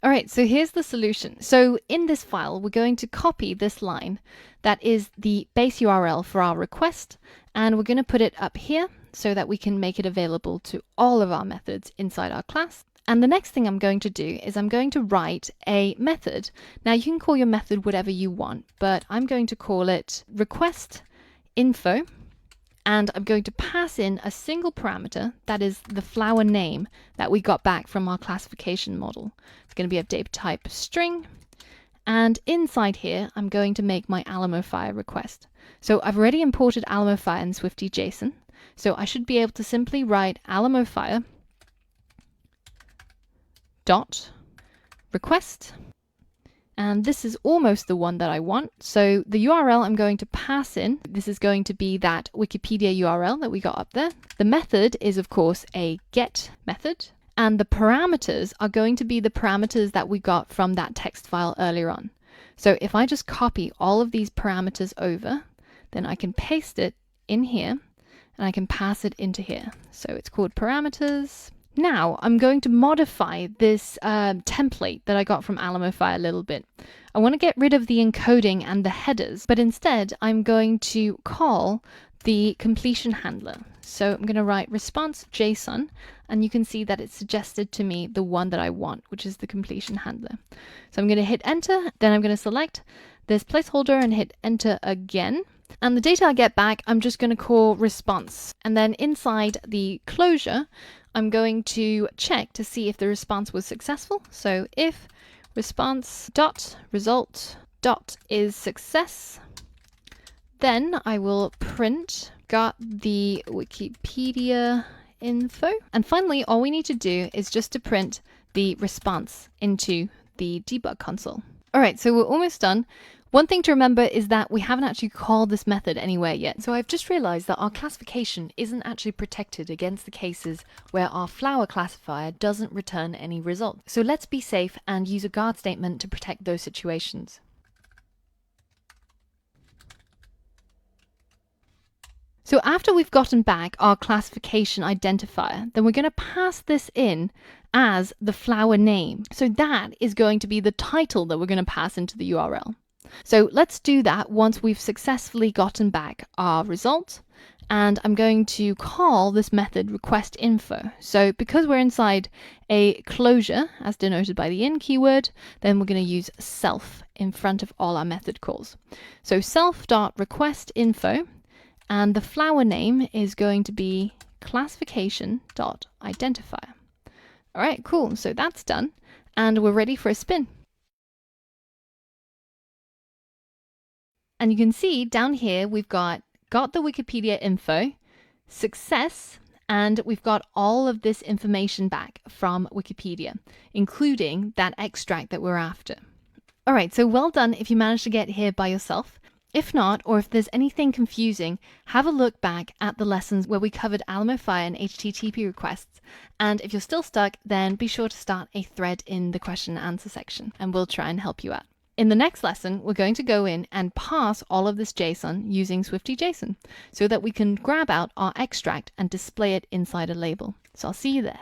All right, so here's the solution. So in this file, we're going to copy this line that is the base URL for our request, and we're going to put it up here so that we can make it available to all of our methods inside our class. And the next thing I'm going to do is I'm going to write a method. Now you can call your method whatever you want, but I'm going to call it request info. And I'm going to pass in a single parameter, that is the flower name that we got back from our classification model. It's going to be of data type string. And inside here, I'm going to make my Alamofire request. So I've already imported Alamofire in Swifty.json. So I should be able to simply write Alamofire dot request. And this is almost the one that I want. So the URL I'm going to pass in, this is going to be that Wikipedia URL that we got up there. The method is, of course, a get method. And the parameters are going to be the parameters that we got from that text file earlier on. So if I just copy all of these parameters over, then I can paste it in here and I can pass it into here. So it's called parameters. Now I'm going to modify this template that I got from Alamofire a little bit. I want to get rid of the encoding and the headers, but instead I'm going to call the completion handler. So I'm going to write response JSON, and you can see that it suggested to me the one that I want, which is the completion handler. So I'm going to hit enter, then I'm going to select this placeholder and hit enter again. And the data I get back, I'm just going to call response. And then inside the closure, I'm going to check to see if the response was successful. So if response dot result dot is success, then I will print got the Wikipedia info. And finally, all we need to do is just to print the response into the debug console. All right, so we're almost done. One thing to remember is that we haven't actually called this method anywhere yet. So I've just realized that our classification isn't actually protected against the cases where our flower classifier doesn't return any result. So let's be safe and use a guard statement to protect those situations. So after we've gotten back our classification identifier, then we're going to pass this in as the flower name. So that is going to be the title that we're going to pass into the URL. So let's do that once we've successfully gotten back our result. And I'm going to call this method request info. So because we're inside a closure, as denoted by the in keyword, then we're going to use self in front of all our method calls. So self.requestInfo, and the flower name is going to be classification.identifier. All right, cool. So that's done. And we're ready for a spin. And you can see down here, we've got the Wikipedia info, success, and we've got all of this information back from Wikipedia, including that extract that we're after. All right, so well done if you managed to get here by yourself. If not, or if there's anything confusing, have a look back at the lessons where we covered Alamofire and HTTP requests. And if you're still stuck, then be sure to start a thread in the question and answer section, and we'll try and help you out. In the next lesson, we're going to go in and parse all of this JSON using Swifty.json so that we can grab out our extract and display it inside a label. So I'll see you there.